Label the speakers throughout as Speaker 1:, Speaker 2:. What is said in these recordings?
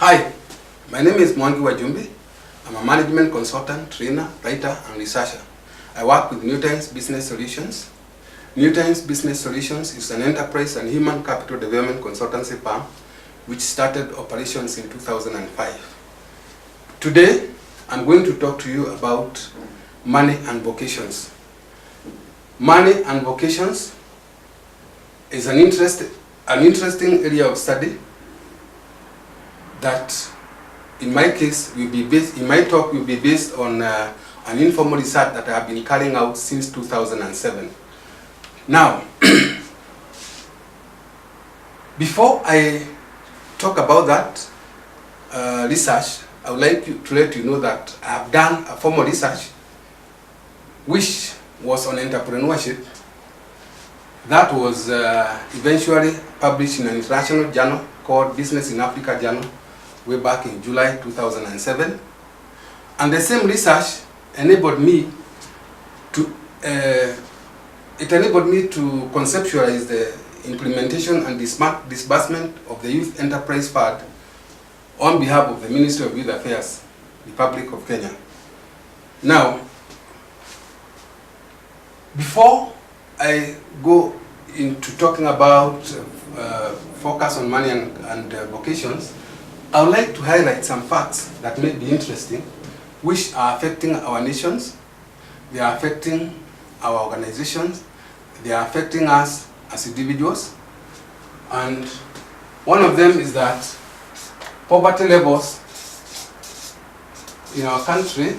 Speaker 1: Hi, my name is Mwangi Wajumbi. I'm a management consultant, trainer, writer, and researcher. I work with Newtimes Business Solutions. Newtimes Business Solutions is an enterprise and human capital development consultancy firm which started operations in 2005. Today, I'm going to talk to you about money and vocations. Money and vocations is an interesting area of study that, in my case, in my talk will be based on an informal research that I have been carrying out since 2007. Now, before I talk about that research, I would like to let you know that I have done a formal research which was on entrepreneurship. That was eventually published in an international journal called Business in Africa Journal way back in July 2007. And the same research enabled me to conceptualize the implementation and disbursement of the Youth Enterprise Fund on behalf of the Ministry of Youth Affairs, Republic of Kenya. Now, before I go into talking about focus on money and vocations, I would like to highlight some facts that may be interesting, which are affecting our nations, they are affecting our organizations, they are affecting us as individuals. And one of them is that poverty levels in our country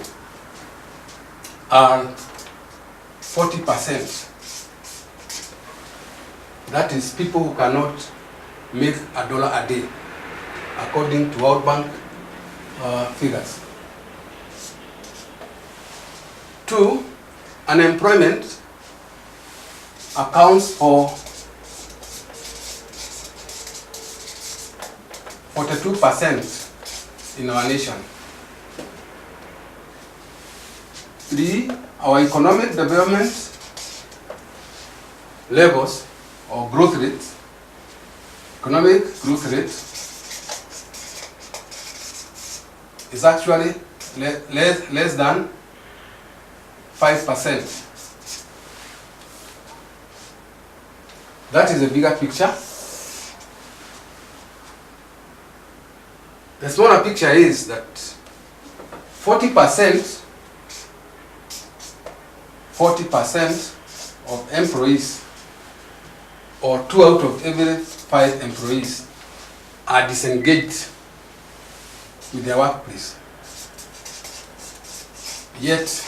Speaker 1: are 40%. That is people who cannot make $1 a day, according to World Bank figures. 2, unemployment accounts for 42% in our nation. 3, our economic development levels or growth rate, economic growth rate is actually less than 5%. That is a bigger picture. The smaller picture is that 40% of employees, or 2 out of every 5 employees, are disengaged with their workplace. Yet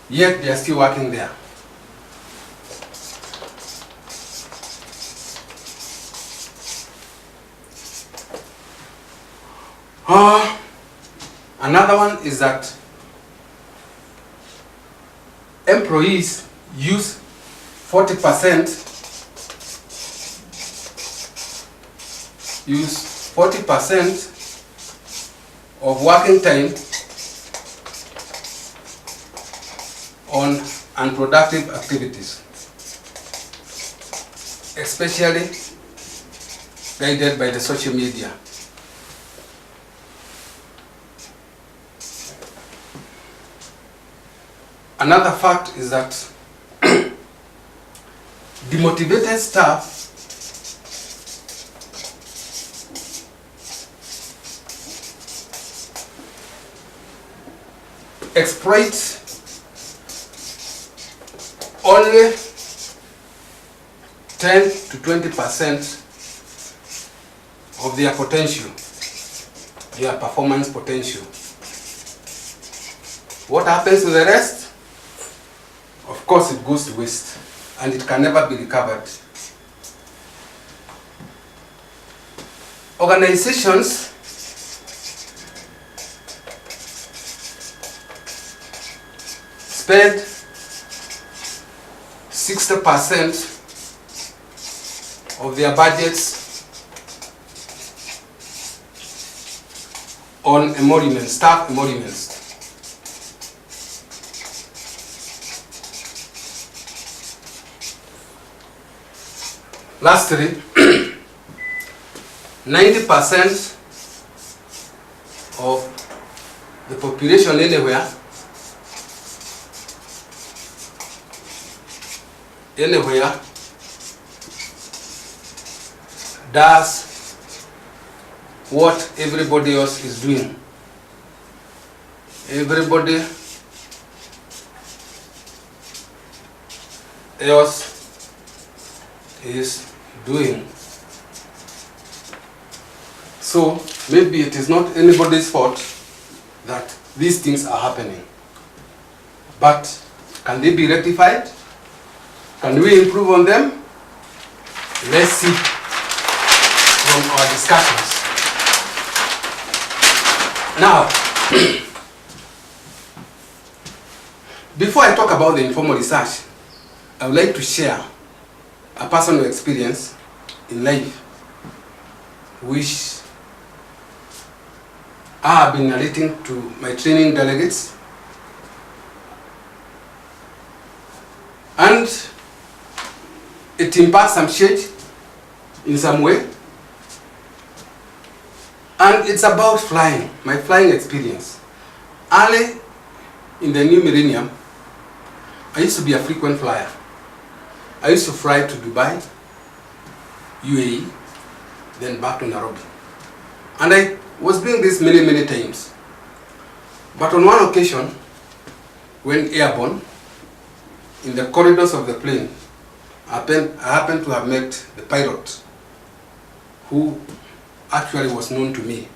Speaker 1: they are still working there. Another one is that employees use 40% of working time on unproductive activities, especially guided by the social media. Another fact is that demotivated staff exploit only 10 to 20% of their potential, their performance potential. What happens to the rest? Of course, it goes to waste and it can never be recovered. Organizations spend 60% of their budgets on emoluments, staff emoluments. Lastly, 90% of the population anywhere does what everybody else is doing. Everybody else is doing. So maybe it is not anybody's fault that these things are happening. But can they be rectified? Can we improve on them? Let's see from our discussions. Now, before I talk about the informal research, I would like to share a personal experience in life which I have been narrating to my training delegates, and it imparts some shade in some way, and it's about flying, my flying experience. Early in the new millennium, I used to be a frequent flyer. I used to fly to Dubai, UAE, then back to Nairobi. And I was doing this many times. But on one occasion, when airborne, in the corridors of the plane, I happened to have met the pilot, who actually was known to me.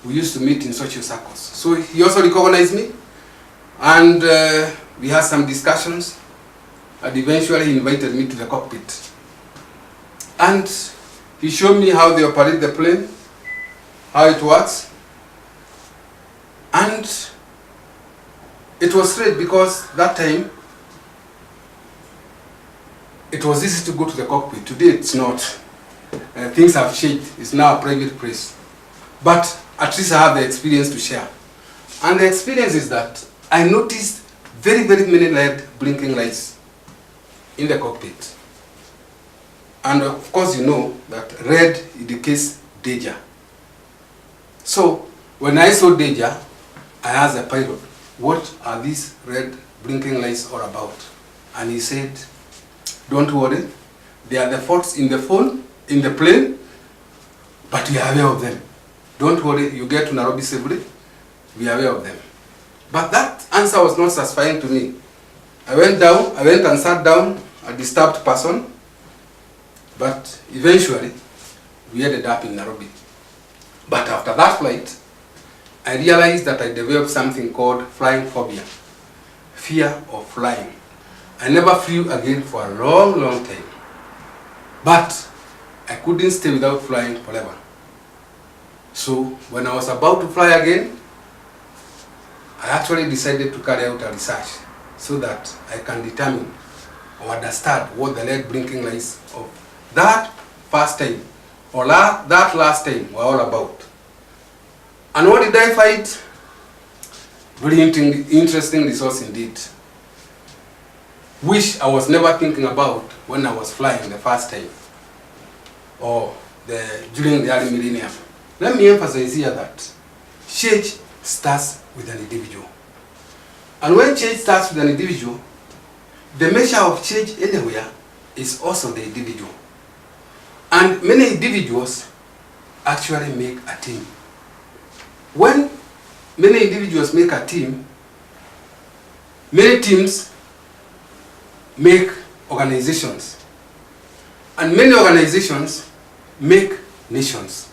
Speaker 1: We used to meet in social circles. So he also recognized me, and we had some discussions, and eventually he invited me to the cockpit. And he showed me how they operate the plane, how it works. And it was great because that time it was easy to go to the cockpit. Today it's not. Things have changed. It's now a private place. But at least I have the experience to share. And the experience is that I noticed very many red blinking lights in the cockpit. And of course you know that red indicates danger. So when I saw danger, I asked the pilot, what are these red blinking lights all about? And he said, don't worry, they are the faults in the phone, in the plane, but we are aware of them. Don't worry, you get to Nairobi safely, we are aware of them. But that answer was not satisfying to me. I went and sat down, a disturbed person, but eventually we ended up in Nairobi. But after that flight, I realized that I developed something called flying phobia, fear of flying. I never flew again for a long time. But I couldn't stay without flying forever. So when I was about to fly again, I actually decided to carry out a research so that I can determine or understand what the red blinking lights of that first time or that last time were all about. And what did I find? Very interesting resource indeed, which I was never thinking about when I was flying the first time or during the early millennium. Let me emphasize here that change starts with an individual. And when change starts with an individual, the measure of change anywhere is also the individual. And many individuals actually make a team. When many individuals make a team, many teams make organizations. And many organizations make nations.